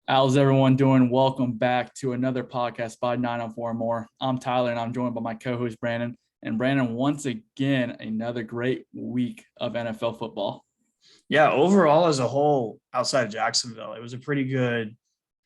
How's everyone doing? Welcome back to another podcast by 9 on 4 More. I'm Tyler, and I'm joined by my co-host Brandon. And Brandon, once again, another great week of NFL football. Yeah, overall as a whole, outside of Jacksonville, it was a pretty good.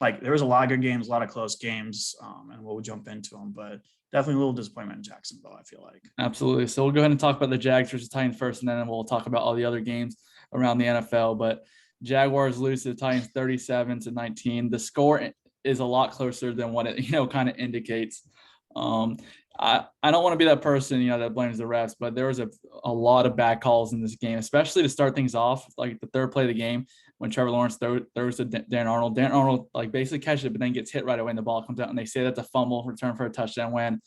There was a lot of good games, a lot of close games, and we'll jump into them. But definitely a little disappointment in Jacksonville, I feel like. Absolutely. So we'll go ahead and talk about the Jags versus Titans first, and then we'll talk about all the other games around the NFL. But Jaguars lose to the Titans 37-19. The score is a lot closer than what it kind of indicates. I don't want to be that person that blames the refs, but there was a lot of bad calls in this game, especially to start things off, like the third play of the game when Trevor Lawrence throws to Dan Arnold. Dan Arnold basically catches it, but then gets hit right away, and the ball comes out, and they say that's a fumble return for a touchdown. When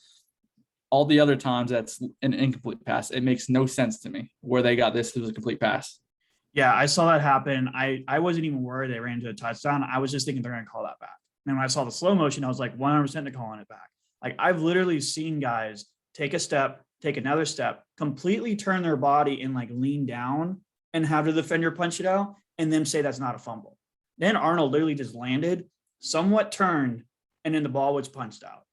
all the other times that's an incomplete pass, it makes no sense to me where they got this as a complete pass. Yeah, I saw that happen. I wasn't even worried they ran into a touchdown. I was just thinking they're going to call that back. And when I saw the slow motion, I was like 100% they're calling it back. I've literally seen guys take a step, take another step, completely turn their body and lean down and have the defender punch it out and then say that's not a fumble. Then Arnold literally just landed, somewhat turned, and then the ball was punched out.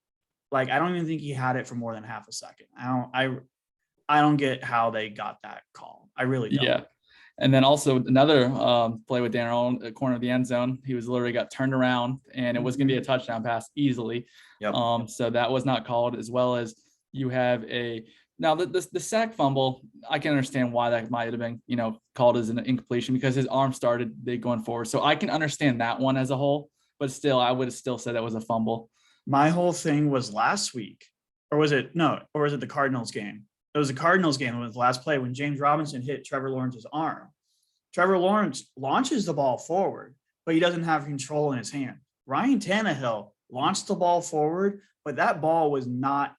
I don't even think he had it for more than half a second. I don't get how they got that call. I really don't. Yeah. And then also another play with Dan Arnold at the corner of the end zone. He was literally got turned around, and it was going to be a touchdown pass easily. Yep. So that was not called, as well as you have now the sack fumble. I can understand why that might have been called as an incompletion because his arm started big going forward. So I can understand that one as a whole, but still, I would have still said that was a fumble. My whole thing was last week, or was it the Cardinals game? It was the Cardinals game. It was the last play when James Robinson hit Trevor Lawrence's arm. Trevor Lawrence launches the ball forward, but he doesn't have control in his hand. Ryan Tannehill launched the ball forward, but that ball was not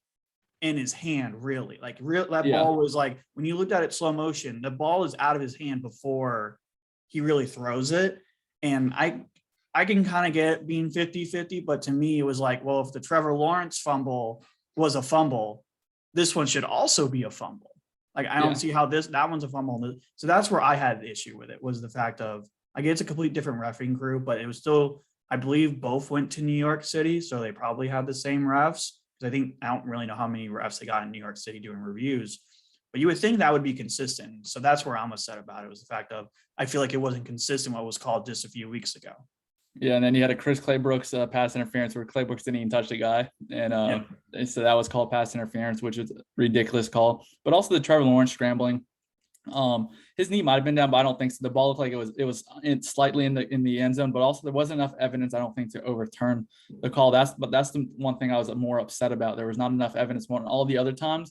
in his hand, really. Ball was when you looked at it slow motion, the ball is out of his hand before he really throws it. And I can kind of get being 50-50, but to me, it was if the Trevor Lawrence fumble was a fumble, this one should also be a fumble. I don't see how that one's a fumble. So that's where I had the issue with it, was the fact of, it's a complete different refereeing crew, but it was still, I believe both went to New York City. So they probably had the same refs. Because I don't really know how many refs they got in New York City doing reviews, but you would think that would be consistent. So that's where I'm upset about it, was the fact of, I feel like it wasn't consistent what was called just a few weeks ago. Yeah, and then you had a Chris Claybrooks pass interference where Claybrooks didn't even touch the guy, and so that was called pass interference, which is a ridiculous call. But also the Trevor Lawrence scrambling, his knee might have been down, but I don't think so. The ball looked like it was slightly in the end zone, but also there wasn't enough evidence, I don't think, to overturn the call. That's the one thing I was more upset about. There was not enough evidence. More than all the other times,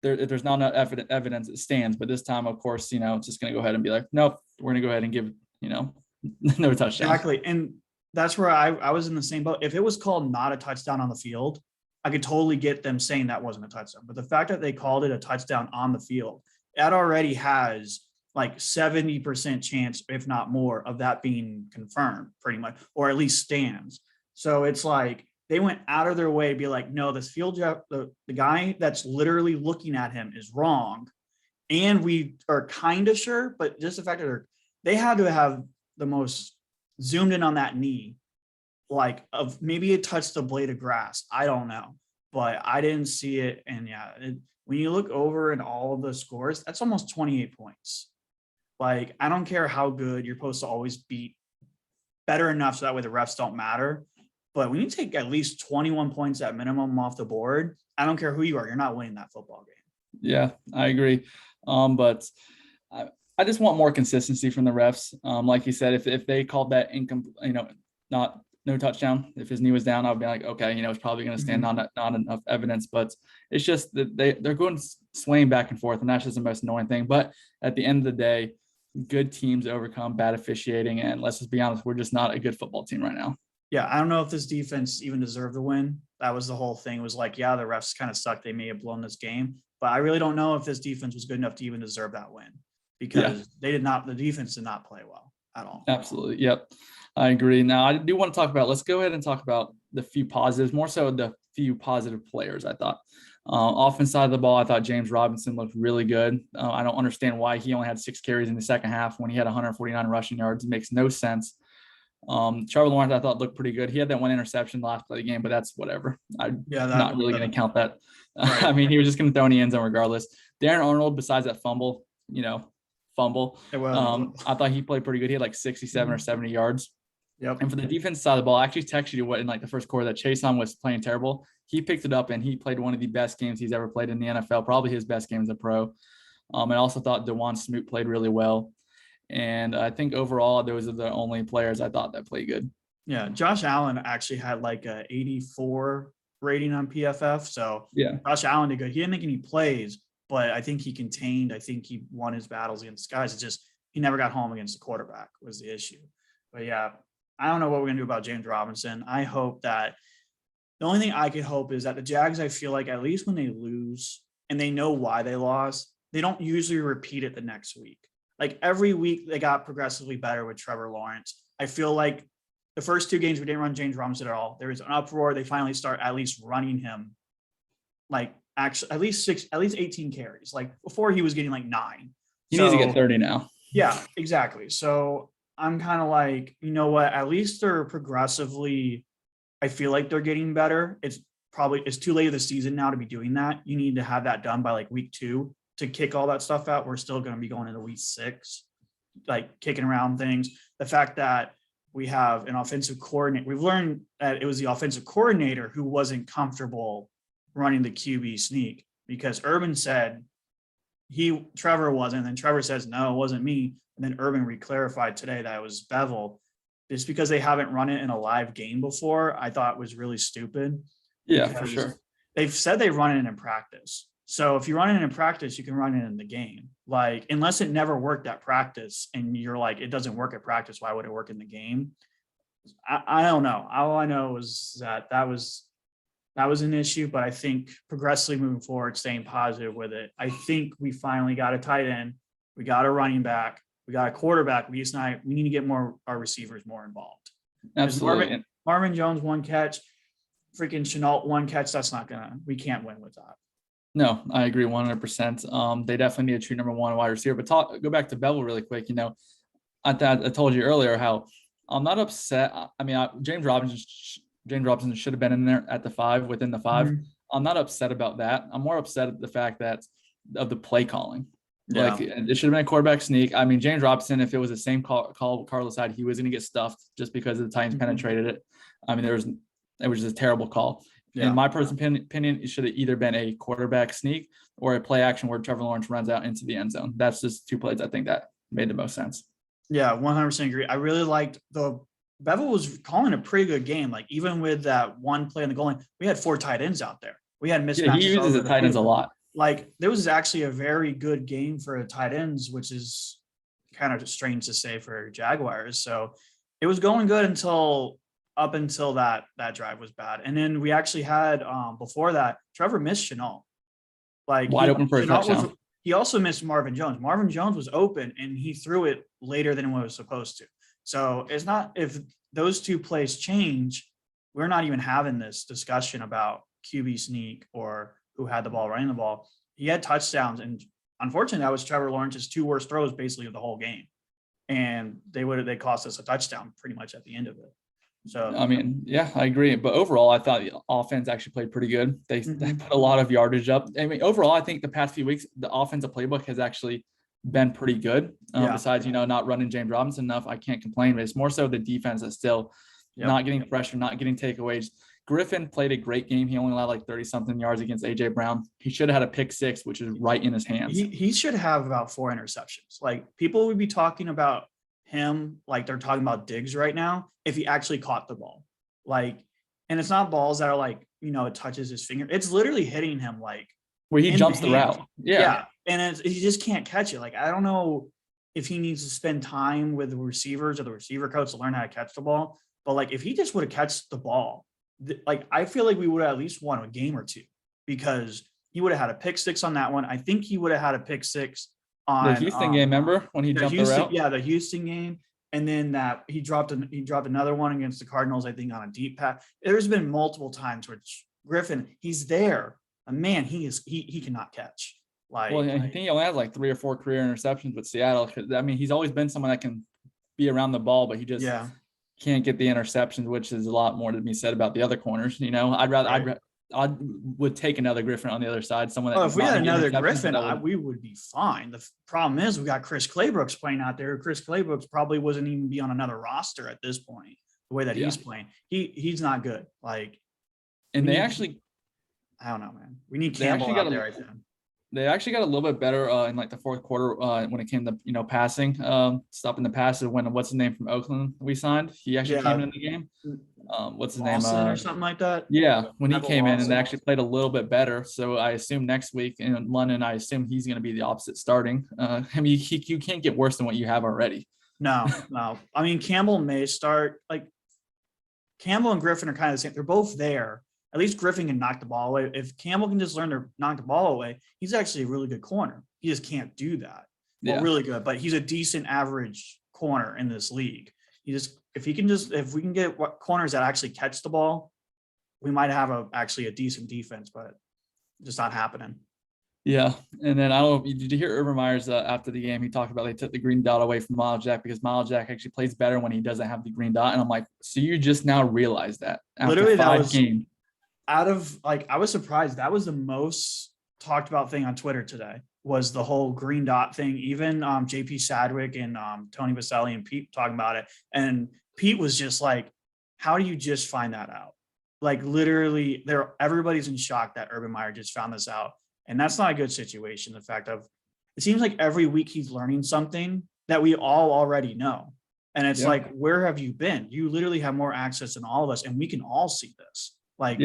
there's not enough evidence it stands. But this time, of course, it's just going to go ahead and be like, nope, we're going to go ahead and give no touchdown. Exactly. And that's where I was in the same boat. If it was called not a touchdown on the field, I could totally get them saying that wasn't a touchdown. But the fact that they called it a touchdown on the field, that already has 70% chance, if not more, of that being confirmed pretty much, or at least stands. So it's they went out of their way to be like, no, this field, the guy that's literally looking at him is wrong. And we are kind of sure, but just the fact that they had to have the most zoomed in on that knee, of maybe it touched the blade of grass. I don't know, but I didn't see it. And when you look over in all of the scores, that's almost 28 points. I don't care how good, you're supposed to always beat better enough so that way the refs don't matter. But when you take at least 21 points at minimum off the board, I don't care who you are, you're not winning that football game. Yeah, I agree. But I just want more consistency from the refs. Like you said, if they called that no touchdown, if his knee was down, I would be like, okay, it's probably going to stand on not enough evidence. But it's just that they're going swaying back and forth, and that's just the most annoying thing. But at the end of the day, good teams overcome bad officiating, and let's just be honest, we're just not a good football team right now. Yeah, I don't know if this defense even deserved the win. That was the whole thing. It was the refs kind of sucked. They may have blown this game, but I really don't know if this defense was good enough to even deserve that win, because the defense did not play well at all. Absolutely. Yep. I agree. Now, I do want to talk about, let's go ahead and talk about the few positives, more so the few positive players, I thought. Offense side of the ball, I thought James Robinson looked really good. I don't understand why he only had 6 carries in the second half when he had 149 rushing yards. It makes no sense. Trevor Lawrence, I thought looked pretty good. He had that one interception last play of the game, but that's whatever. I'm not really going to count that. Right. I mean, he was just going to throw in the end zone regardless. Darren Arnold, besides that fumble, I thought he played pretty good. He had like 67 or 70 yards. Yep. And for the defense side of the ball, I actually texted you in like the first quarter that Chason was playing terrible. He picked it up and he played one of the best games he's ever played in the NFL, probably his best game as a pro. I also thought DeJuan Smoot played really well. And I think overall, those are the only players I thought that played good. Yeah. Josh Allen actually had like a 84 rating on PFF. So yeah, Josh Allen did good. He didn't make any plays, but I think he contained. I think he won his battles against guys. It's just he never got home against the quarterback was the issue. But yeah, I don't know what we're going to do about James Robinson. I hope that the only thing I could hope is that the Jags, I feel like at least when they lose and they know why they lost, they don't usually repeat it the next week. Like every week they got progressively better with Trevor Lawrence. I feel like the first two games we didn't run James Robinson at all. There was an uproar. They finally start at least running him like actually at least 18 carries. Like before he was getting like 9. He needs to get 30 now. Yeah, exactly. So I'm kind of like, you know what? At least they're progressively, I feel like they're getting better. It's too late of the season now to be doing that. You need to have that done by like week 2 to kick all that stuff out. We're still going to be going into week 6, like kicking around things. The fact that we have an offensive coordinator, we've learned that it was the offensive coordinator who wasn't comfortable running the QB sneak because Urban said Trevor wasn't. And then Trevor says, no, it wasn't me. And then Urban reclarified today that it was Bevel. Just because they haven't run it in a live game before, I thought was really stupid. Yeah, for sure. They've said they run it in practice. So if you run it in practice, you can run it in the game. Like, unless it never worked at practice and you're like, it doesn't work at practice, why would it work in the game? I don't know. All I know is that was an issue, but I think progressively moving forward, staying positive with it. I think we finally got a tight end. We got a running back. We got a quarterback. We need to get our receivers more involved. Absolutely. Marvin Jones, 1 catch, freaking Chenault, 1 catch. We can't win with that. No, I agree 100%. They definitely need a true number 1 wide receiver. But go back to Bevel really quick. I told you earlier how I'm not upset. I mean, James Robinson should have been in there at the 5, within the 5. Mm-hmm. I'm not upset about that. I'm more upset at the fact that of the play calling. Yeah. Like it should have been a quarterback sneak. I mean, James Robinson, if it was the same call Carlos had, he was going to get stuffed just because the Titans penetrated it. I mean, it was just a terrible call. Yeah. In my personal opinion, it should have either been a quarterback sneak or a play action where Trevor Lawrence runs out into the end zone. That's just 2 plays I think that made the most sense. Yeah, 100% agree. I really liked Bevel was calling a pretty good game. Like even with that one play on the goal line, we had 4 tight ends out there. We had mismatches. Yeah, he uses the tight ends a lot. Like there was actually a very good game for tight ends, which is kind of strange to say for Jaguars. So it was going good up until that drive was bad. And then we actually had before that, Trevor missed Chenault. Like wide open for a touchdown. He also missed Marvin Jones. Marvin Jones was open and he threw it later than what it was supposed to. So it's not, if those 2 plays change, we're not even having this discussion about QB sneak or who had the ball running the ball. He had touchdowns, and unfortunately, that was Trevor Lawrence's 2 worst throws basically of the whole game. And they cost us a touchdown pretty much at the end of it. So I mean, yeah, I agree. But overall, I thought the offense actually played pretty good. They put a lot of yardage up. I mean, overall, I think the past few weeks, the offensive playbook has actually been pretty good. Besides, not running James Robinson enough, I can't complain. But it's more so the defense is still not getting pressure, not getting takeaways. Griffin played a great game. He only allowed like 30-something yards against A.J. Brown. He should have had a pick 6, which is right in his hands. He should have about 4 interceptions. Like people would be talking about him like they're talking about Diggs right now if he actually caught the ball. Like, and it's not balls that are like, it touches his finger. It's literally hitting him like where he jumps the route. Yeah. And he just can't catch it. Like, I don't know if he needs to spend time with the receivers or the receiver coach to learn how to catch the ball. But like, if he just would have catched the ball, like, I feel like we would have at least won a game or 2 because he would have had a pick 6 on that one. I think he would have had a pick 6 on the Houston game. Remember when he jumped the route? Yeah, the Houston game. And then that he dropped another one against the Cardinals, I think, on a deep pass. There's been multiple times where Griffin, he's there. A man, he cannot catch. Like, well, I think he only has like 3 or 4 career interceptions with Seattle. I mean, he's always been someone that can be around the ball, but he just can't get the interceptions, which is a lot more to be said about the other corners. I would take another Griffin on the other side. Someone that Oh, if we had another Griffin, would, we would be fine. The problem is we got Chris Claybrooks playing out there. Chris Claybrooks probably wasn't even be on another roster at this point. The way that he's playing, he's not good. Like, and I don't know, man. We need Campbell out there. I think they actually got a little bit better in like the fourth quarter when it came to passing, stopping the passes. When what's his name from Oakland we signed, he actually came in the game. What's his name? Or something like that. Yeah, when he came in and they actually played a little bit better. So I assume next week in London, I assume he's going to be the opposite starting. I mean, you can't get worse than what you have already. No. I mean, Campbell may start. Like, Campbell and Griffin are kind of the same. They're both there. At least Griffin can knock the ball away. If Campbell can just learn to knock the ball away, he's actually a really good corner. He just can't do that. Well, really good, but he's a decent average corner in this league. If we can get corners that actually catch the ball, we might have actually a decent defense, but just not happening. Yeah, and then I don't know. Did you hear Urban Meyer's after the game? He talked about they took the green dot away from Miles Jack because Miles Jack actually plays better when he doesn't have the green dot. And I'm like, so you just now realize that after literally 5 games. I was surprised. That was the most talked about thing on Twitter today, was the whole green dot thing. Even JP Sadwick and Tony Baselli and Pete talking about it. And Pete was just like, how do you just find that out? Like, literally everybody's in shock that Urban Meyer just found this out. And that's not a good situation. The fact of, it seems like every week he's learning something that we all already know. And it's like, where have you been? You literally have more access than all of us, and we can all see this. Like,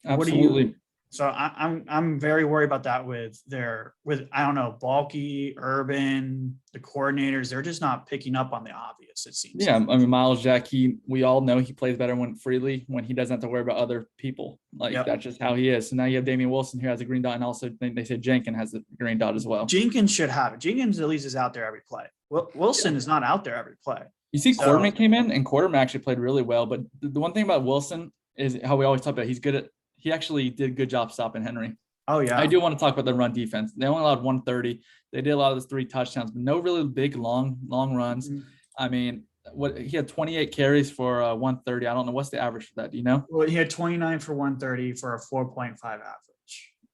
absolutely. So I'm very worried about that with I don't know, Balky, Urban, the coordinators. They're just not picking up on the obvious, it seems. Yeah, I mean, Miles Jack, we all know he plays better when he doesn't have to worry about other people. Like, that's just how he is. So now you have Damian Wilson who has a green dot, and also they say Jenkins has the green dot as well. Jenkins should have it. Jenkins at least is out there every play. Wilson is not out there every play. You see, Quarterman came in, and Quarterman actually played really well. But the one thing about Wilson is how we always talk about, he actually did a good job stopping Henry. Oh, yeah. I do want to talk about the run defense. They only allowed 130. They did a lot of those 3 touchdowns, but no really big, long runs. Mm-hmm. I mean, he had 28 carries for 130. I don't know. What's the average for that? Do you know? Well, he had 29 for 130 for a 4.5 average.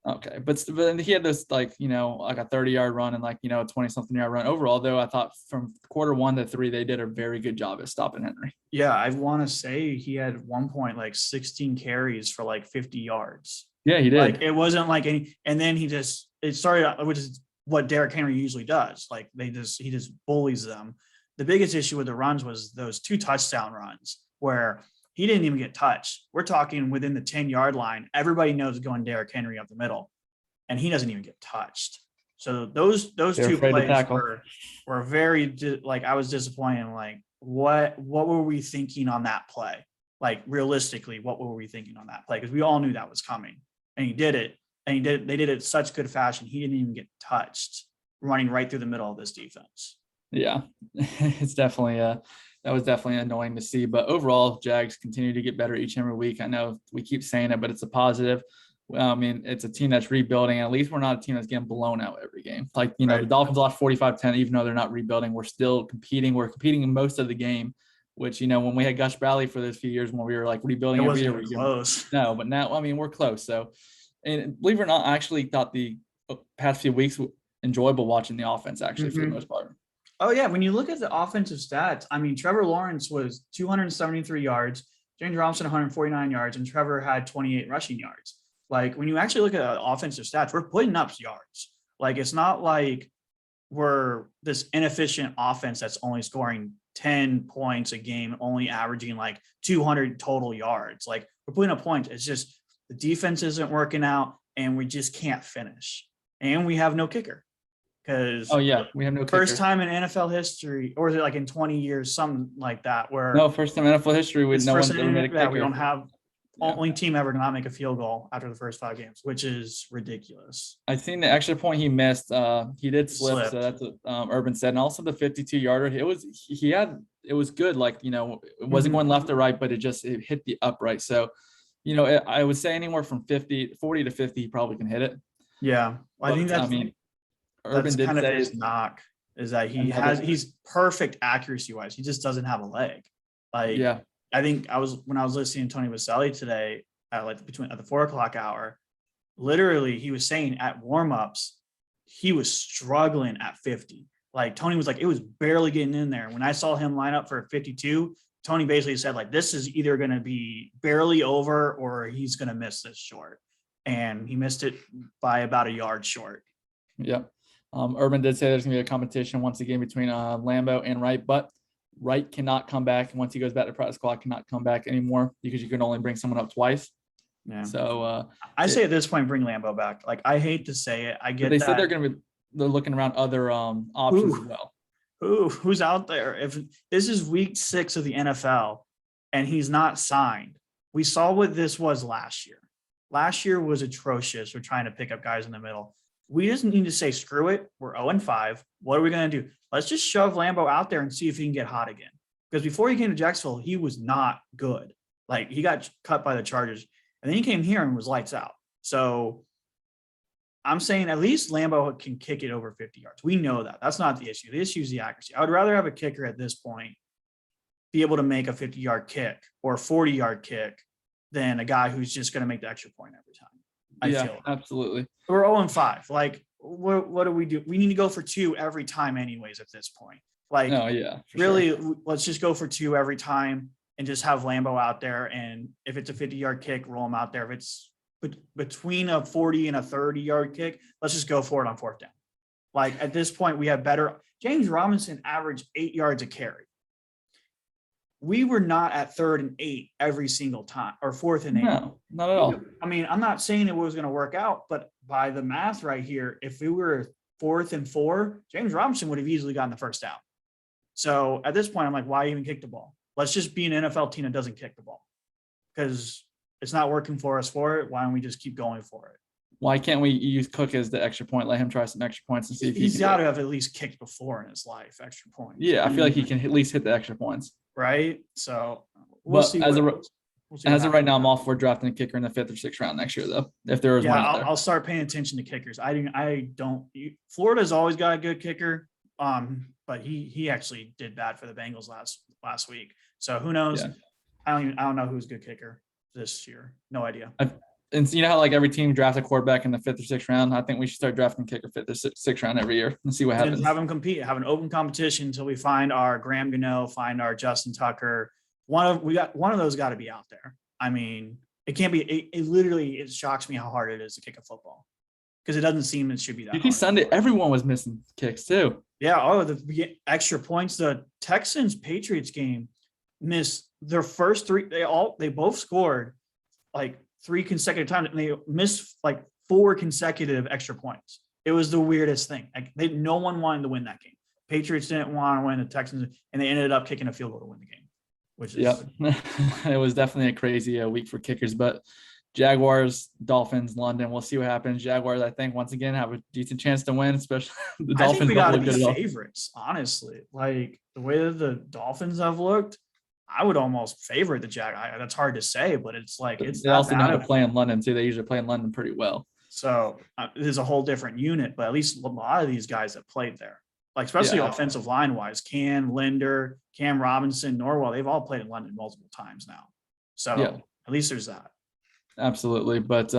Okay. But he had this, like a 30-yard run and a 20-something yard run. Overall, though, I thought from quarter 1 to 3, they did a very good job at stopping Henry. Yeah, I want to say he had 1 point 16 carries for 50 yards. Yeah, he did. It wasn't any, and then it started, which is what Derrick Henry usually does. He just bullies them. The biggest issue with the runs was those 2 touchdown runs where he didn't even get touched. We're talking within the 10-yard line. Everybody knows going Derrick Henry up the middle, and he doesn't even get touched. So those 2 plays were very, I was disappointed. What were we thinking on that play? Realistically, what were we thinking on that play? Because we all knew that was coming, and he did it. And they did it in such good fashion. He didn't even get touched, running right through the middle of this defense. Yeah, it's definitely that was definitely annoying to see. But overall, Jags continue to get better each and every week. I know we keep saying it, but it's a positive. I mean, it's a team that's rebuilding. At least we're not a team that's getting blown out every game. The Dolphins lost 45-10, even though they're not rebuilding. We're still competing. We're competing in most of the game, which, when we had Gus Bradley for those few years when we were rebuilding every year. Close. No, but now, I mean, we're close. So, and believe it or not, I actually thought the past few weeks enjoyable watching the offense, actually, for the most part. Oh, yeah. When you look at the offensive stats, I mean, Trevor Lawrence was 273 yards, James Robinson 149 yards, and Trevor had 28 rushing yards. When you actually look at offensive stats, we're putting up yards. It's not like we're this inefficient offense that's only scoring 10 points a game, only averaging 200 total yards. We're putting up points. It's just the defense isn't working out, and we just can't finish. And we have no kicker. Because we have no first kicker. Time in NFL history, or is it in 20 years, something like that? Where first time in NFL history with no one's ever made a kicker. We don't have only team ever to not make a field goal after the first 5 games, which is ridiculous. I seen the extra point he missed. He did slip, so that's what Urban said, and also the 52-yarder. It was good. It wasn't going left or right, but it hit the upright. So, I would say anywhere from 40 to 50, he probably can hit it. Yeah, I think that's. Urban did kind of his knock is that he's perfect accuracy wise. He just doesn't have a leg. Like, Yeah. I think when I was listening to Tony Vaselli today at at the 4 o'clock hour, literally he was saying at warmups, he was struggling at 50. Like Tony was like, it was barely getting in there. When I saw him line up for 52, Tony basically said, like, this is either going to be barely over or he's going to miss this short. And he missed it by about a yard short. Yeah. Urban did say there's going to be a competition once again between Lambo and Wright, but Wright cannot come back. Once he goes back to practice squad, cannot come back anymore because you can only bring someone up twice. Yeah. So I say at this point, bring Lambo back. Like, I hate to say it. I get they that. said they're looking around other options as well. Who's out there? If this is week 6 of the NFL and he's not signed, we saw what this was last year. Last year was atrocious. We're trying to pick up guys in the middle. We just need to say, screw it. We're 0-5. What are we going to do? Let's just shove Lambo out there and see if he can get hot again. Because before he came to Jacksonville, he was not good. Like, he got cut by the Chargers. And then he came here and was lights out. So I'm saying at least Lambo can kick it over 50 yards. We know that. That's not the issue. The issue is the accuracy. I would rather have a kicker at this point be able to make a 50-yard kick or a 40-yard kick than a guy who's just going to make the extra point every time. I feel absolutely. We're 0-5. Like, what do we do? We need to go for 2 every time anyways at this point. Like, really, let's just go for 2 every time and just have Lambo out there. And if it's a 50-yard kick, roll him out there. If it's between a 40 and a 30-yard kick, let's just go for it on 4th down. Like, at this point, we have better. James Robinson averaged 8 yards a carry. We were not at 3rd and 8 every single time, or 4th and 8. No, not at all. I mean, I'm not saying it was going to work out, but by the math right here, if we were 4th and 4, James Robinson would have easily gotten the 1st down. So at this point, I'm like, why even kick the ball? Let's just be an NFL team that doesn't kick the ball, because it's not working for us for it. Why don't we just keep going for it? Why can't we use Cook as the extra point? Let him try some extra points and see if he's got to have at least kicked before in his life, extra points. Yeah, I feel like he can at least hit the extra points. Right. So we'll see. As of right now, I'm all for drafting a kicker in the 5th or 6th round next year, though. If there is one out there. I'll start paying attention to kickers. Florida's always got a good kicker. But he actually did bad for the Bengals last week. So who knows? Yeah. I don't know who's a good kicker this year. No idea. And you know how like every team drafts a quarterback in the 5th or 6th round? I think we should start drafting kicker 5th or 6th round every year and see what happens. Have them compete, have an open competition until we find our Graham Gano, find our Justin Tucker. One of those got to be out there. I mean, it can't be. It shocks me how hard it is to kick a football, because it doesn't seem it should be that. You see Sunday, everyone was missing kicks too. Yeah. Oh, the extra points. The Texans Patriots game missed their first 3. They both scored like 3 consecutive times, and they missed like 4 consecutive extra points. It was the weirdest thing. Like, no one wanted to win that game. Patriots didn't want to win, the Texans, and they ended up kicking a field goal to win the game. Which is it was definitely a crazy week for kickers. But Jaguars, Dolphins, London. We'll see what happens. Jaguars, I think, once again have a decent chance to win, especially the Dolphins. I think we got to be favorites, honestly. Like, the way that the Dolphins have looked, I would almost favorite the Jaguars. That's hard to say, but it's like they also know how to play in London too. They usually play in London pretty well. So there's a whole different unit, but at least a lot of these guys have played there. Like, especially offensive line wise, Linder, Cam Robinson, Norwell, they've all played in London multiple times now. So at least there's that. Absolutely. But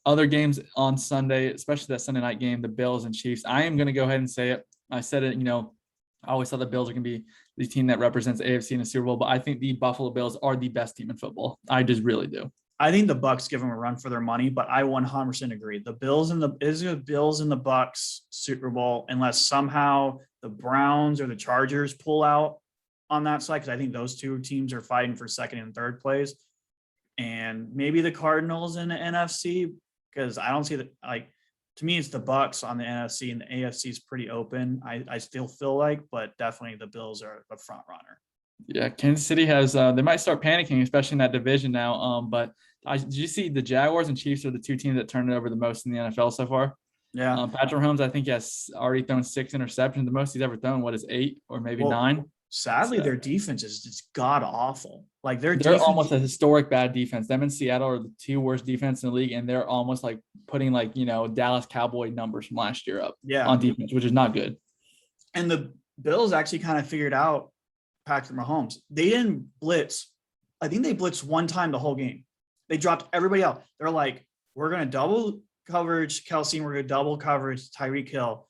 other games on Sunday, especially that Sunday night game, the Bills and Chiefs, I am going to go ahead and say it. I said it, I always thought the Bills are going to be the team that represents AFC in the Super Bowl, but I think the Buffalo Bills are the best team in football. I just really do. I think the Bucks give them a run for their money, but I 100% agree. The Bills and the Bucks Super Bowl, unless somehow the Browns or the Chargers pull out on that side, because I think those 2 teams are fighting for 2nd and 3rd place, and maybe the Cardinals in the NFC, because I don't see that. Like, to me, it's the Bucks on the NFC, and the AFC is pretty open. I still feel like, but definitely the Bills are the front runner. Yeah, Kansas City has they might start panicking, especially in that division now. But did you see the Jaguars and Chiefs are the 2 teams that turned it over the most in the NFL so far? Yeah. Patrick Mahomes, I think, he has already thrown 6 interceptions. The most he's ever thrown, is 8 or maybe 9? Sadly, their defense is just god awful. Like, they're almost a historic bad defense. Them and Seattle are the 2 worst defense in the league, and they're almost like putting Dallas Cowboy numbers from last year up on defense, which is not good. And the Bills actually kind of figured out Patrick Mahomes. They didn't blitz. I think they blitzed one time the whole game. They dropped everybody out. They're like, we're going to double coverage Kelsey, and we're going to double coverage Tyreek Hill.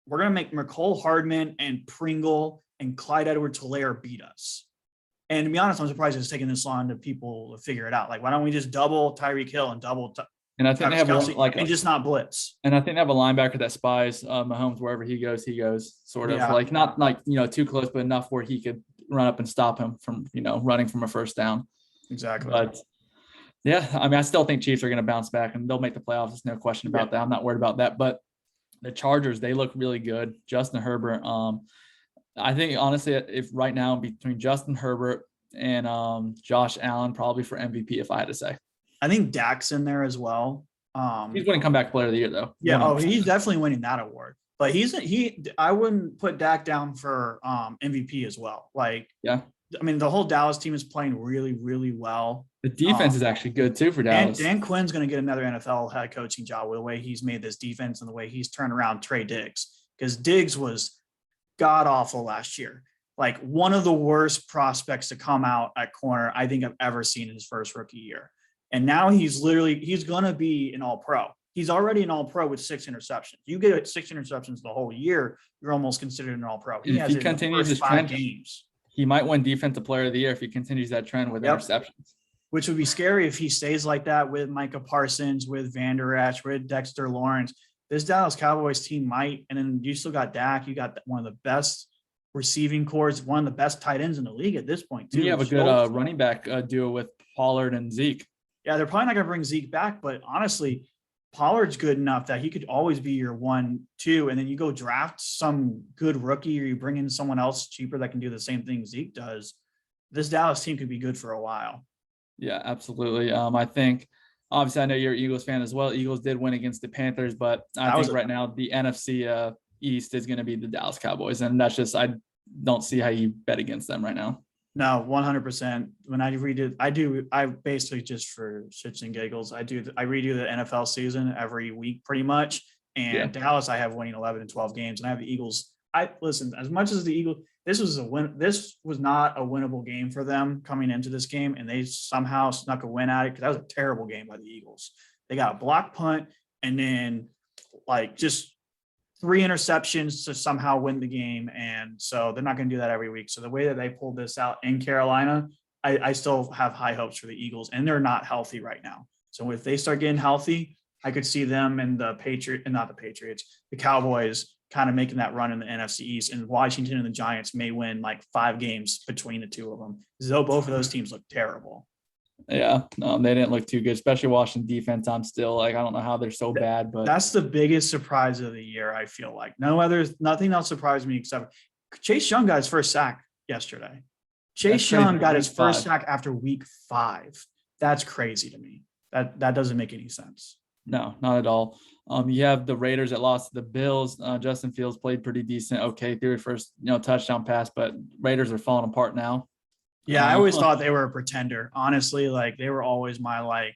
We're going to make McCole Hardman and Pringle and Clyde Edwards-Helaire beat us. And to be honest, I'm surprised it's taking this long to people to figure it out. Like, why don't we just double Tyreek Hill and double and I think they have Kelsey and just not blitz? And I think they have a linebacker that spies Mahomes wherever he goes, sort of like not like, too close, but enough where he could run up and stop him from, running from a first down. Exactly. But yeah, I mean, I still think Chiefs are going to bounce back and they'll make the playoffs. There's no question about that. I'm not worried about that. But the Chargers, they look really good. Justin Herbert. I think honestly, if right now between Justin Herbert and Josh Allen, probably for MVP, if I had to say. I think Dak's in there as well. He's winning comeback player of the year though. Yeah, 100%. He's definitely winning that award. But I wouldn't put Dak down for MVP as well. Like, yeah, I mean, the whole Dallas team is playing really, really well. The defense is actually good too for Dallas. Dan Quinn's going to get another NFL head coaching job with the way he's made this defense and the way he's turned around Trey Diggs, because Diggs was god awful last year. Like one of the worst prospects to come out at corner I think I've ever seen in his first rookie year. And now he's going to be an all-pro. He's already an all-pro with 6 interceptions. You get 6 interceptions the whole year, you're almost considered an all-pro. If he continues his trend, games. He might win defensive player of the year if he continues that trend with interceptions. Which would be scary if he stays like that with Micah Parsons, with Van Der Esch, with Dexter Lawrence. This Dallas Cowboys team might, and then you still got Dak. You got one of the best receiving corps, one of the best tight ends in the league at this point, too. You have a good running back duo with Pollard and Zeke. Yeah, they're probably not going to bring Zeke back, but honestly, Pollard's good enough that he could always be your 1-2, and then you go draft some good rookie, or you bring in someone else cheaper that can do the same thing Zeke does. This Dallas team could be good for a while. Yeah, absolutely. I think, obviously, I know you're an Eagles fan as well. Eagles did win against the Panthers, but I think right now the NFC East is going to be the Dallas Cowboys, and that's just, I don't see how you bet against them right now. No, 100%. When I basically just for shits and giggles, I redo the NFL season every week pretty much. And Dallas, I have winning 11 and 12 games, and I have the Eagles. Listen, as much as the Eagles, this was not a winnable game for them coming into this game, and they somehow snuck a win at it, because that was a terrible game by the Eagles. They got a block punt and then like just 3 interceptions to somehow win the game. And so they're not going to do that every week. So the way that they pulled this out in Carolina, I still have high hopes for the Eagles, and they're not healthy right now. So if they start getting healthy, I could see them and the Cowboys kind of making that run in the NFC East, and Washington and the Giants may win like 5 games between the two of them. So both of those teams look terrible. Yeah, no, they didn't look too good, especially Washington defense. I'm still like, I don't know how they're so bad, but that's the biggest surprise of the year. I feel like nothing else surprised me except Chase Young got his first sack yesterday. Chase Young got his first sack after week 5. That's crazy to me. That doesn't make any sense. No, not at all. You have the Raiders that lost to the Bills. Justin Fields played pretty decent. Okay, threw his first touchdown pass, but Raiders are falling apart now. Yeah, I always thought they were a pretender. Honestly, like they were always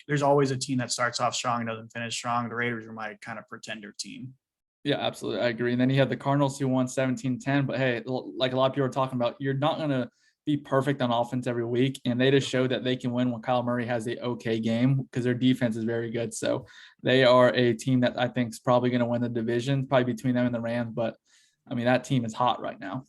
there's always a team that starts off strong and doesn't finish strong. The Raiders are my kind of pretender team. Yeah, absolutely. I agree. And then you have the Cardinals who won 17-10. But hey, like a lot of people are talking about, you're not going to be perfect on offense every week. And they just showed that they can win when Kyle Murray has a okay game, because their defense is very good. So they are a team that I think is probably going to win the division, probably between them and the Rams. But I mean, that team is hot right now.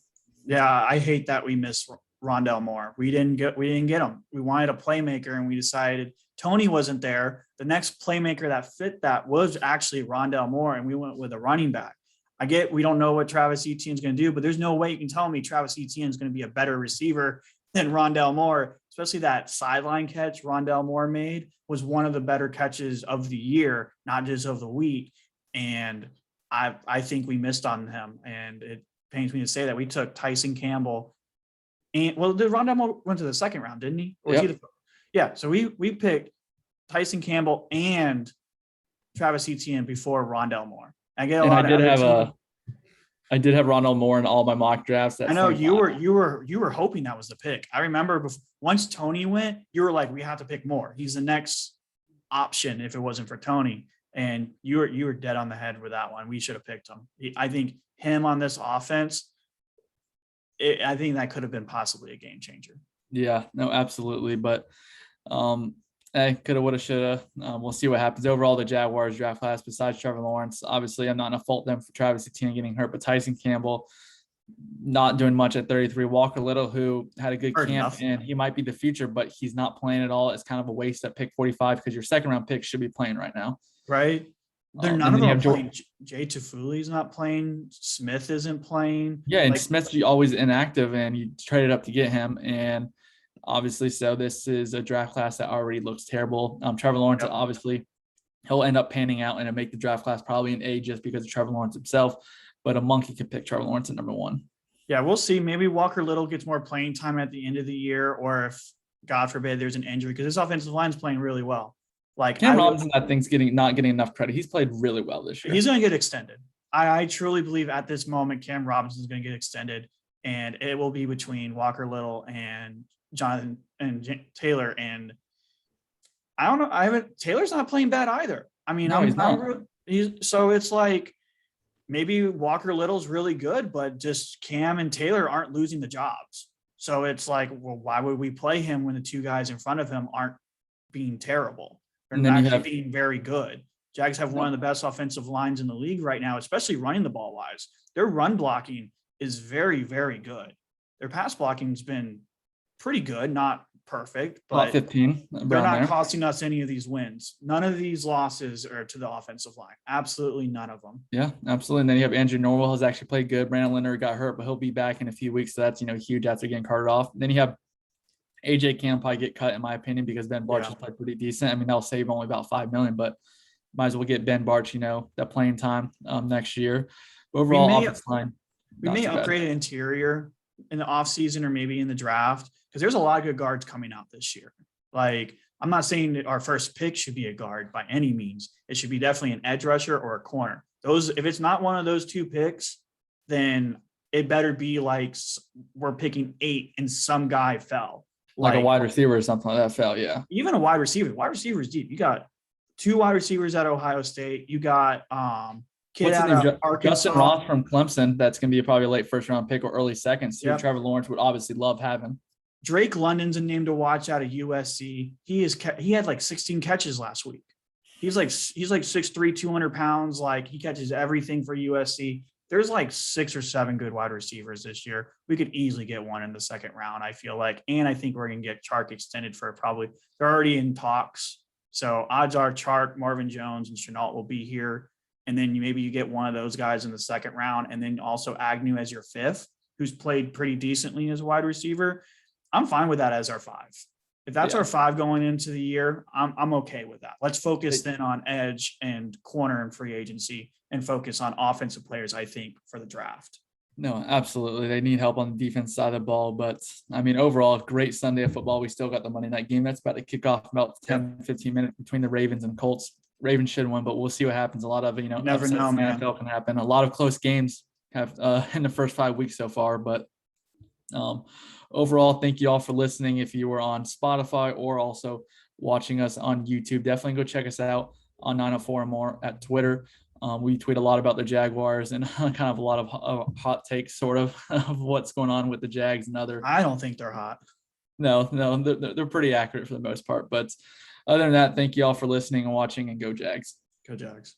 Yeah, I hate that we missed Rondell Moore. We didn't get him. We wanted a playmaker, and we decided Tony wasn't there. The next playmaker that fit that was actually Rondell Moore, and we went with a running back. I get we don't know what Travis Etienne is going to do, but there's no way you can tell me Travis Etienne is going to be a better receiver than Rondell Moore, especially that sideline catch Rondell Moore made was one of the better catches of the year, not just of the week. And I think we missed on him, and it pains me to say that we took Tyson Campbell. And did Rondell Moore went to the second round, didn't he? Or was he so we picked Tyson Campbell and Travis Etienne before Rondell Moore. I did have Rondell Moore in all my mock drafts. I know you were hoping that was the pick. I remember once Tony went, you were like, we have to pick Moore. He's the next option if it wasn't for Tony. And you were dead on the head with that one. We should have picked him. I think him on this offense, I think that could have been possibly a game changer. Yeah, no, absolutely. But hey, coulda, woulda, shoulda. We'll see what happens. Overall, the Jaguars draft class, besides Trevor Lawrence, obviously I'm not going to fault them for Travis Etienne getting hurt, but Tyson Campbell not doing much at 33. Walker Little, who had a good camp, and he might be the future, but he's not playing at all. It's kind of a waste at pick 45 because your second round pick should be playing right now. Right. They're none of them are playing. Jay Toffoli's not playing. Smith isn't playing. Yeah, and Smith's always inactive, and you traded up to get him. And obviously, so this is a draft class that already looks terrible. Trevor Lawrence, obviously, he'll end up panning out and make the draft class probably an A just because of Trevor Lawrence himself. But a monkey could pick Trevor Lawrence at number 1. Yeah, we'll see. Maybe Walker Little gets more playing time at the end of the year, or if, God forbid, there's an injury, because this offensive line is playing really well. Like Cam Robinson, I think, is not getting enough credit. He's played really well this year. He's going to get extended. I truly believe at this moment, Cam Robinson is going to get extended, and it will be between Walker Little and Jonathan and Taylor. And I don't know. Taylor's not playing bad either. I mean, no, so it's like maybe Walker Little's really good, but just Cam and Taylor aren't losing the jobs. So it's like, well, why would we play him when the two guys in front of him aren't being terrible? They're actually being very good. Jags have one of the best offensive lines in the league right now, especially running the ball wise. Their run blocking is very, very good. Their pass blocking's been pretty good, not perfect, but about 15. They're not costing us any of these wins. None of these losses are to the offensive line. Absolutely none of them. Yeah, absolutely. And then you have Andrew Norwell has actually played good. Brandon Linder got hurt, but he'll be back in a few weeks. So that's, huge after getting carted off. And then you have AJ can probably get cut, in my opinion, because Ben Barch has played pretty decent. I mean, they'll save only about $5 million, but might as well get Ben Barch, that playing time next year. Overall, offensive line. We may upgrade an interior in the offseason or maybe in the draft, because there's a lot of good guards coming out this year. Like, I'm not saying that our first pick should be a guard by any means. It should be definitely an edge rusher or a corner. If it's not one of those two picks, then it better be like we're picking 8 and some guy fell. Like a wide receiver or something like that fell, yeah. Even a wide receiver. Wide receiver is deep. You got 2 wide receivers at Ohio State. You got kid out of Arkansas. Justin Ross from Clemson. That's going to be probably a late first-round pick or early second. So Trevor Lawrence would obviously love having. Drake London's a name to watch out of USC. He had like 16 catches last week. He's like 6'3", 200 pounds. Like, he catches everything for USC. There's like 6 or 7 good wide receivers this year. We could easily get one in the second round, I feel like. And I think we're going to get Chark extended for they're already in talks. So odds are Chark, Marvin Jones, and Chenault will be here. And then maybe you get one of those guys in the second round. And then also Agnew as your 5th, who's played pretty decently as a wide receiver. I'm fine with that as our 5. If that's our 5 going into the year, I'm okay with that. Let's focus then on edge and corner and free agency and focus on offensive players, I think, for the draft. No, absolutely. They need help on the defense side of the ball. But, I mean, overall, great Sunday of football. We still got the Monday night game. That's about to kick off about 10, 15 minutes between the Ravens and Colts. Ravens should win, but we'll see what happens. A lot of, never know, man. NFL can happen. A lot of close games have in the first 5 weeks so far. But overall, thank you all for listening. If you were on Spotify or also watching us on YouTube, definitely go check us out on 904 and more at Twitter. We tweet a lot about the Jaguars and kind of a lot of hot takes, sort of what's going on with the Jags and other. I don't think they're hot. No, they're pretty accurate for the most part. But other than that, thank you all for listening and watching, and go Jags. Go Jags.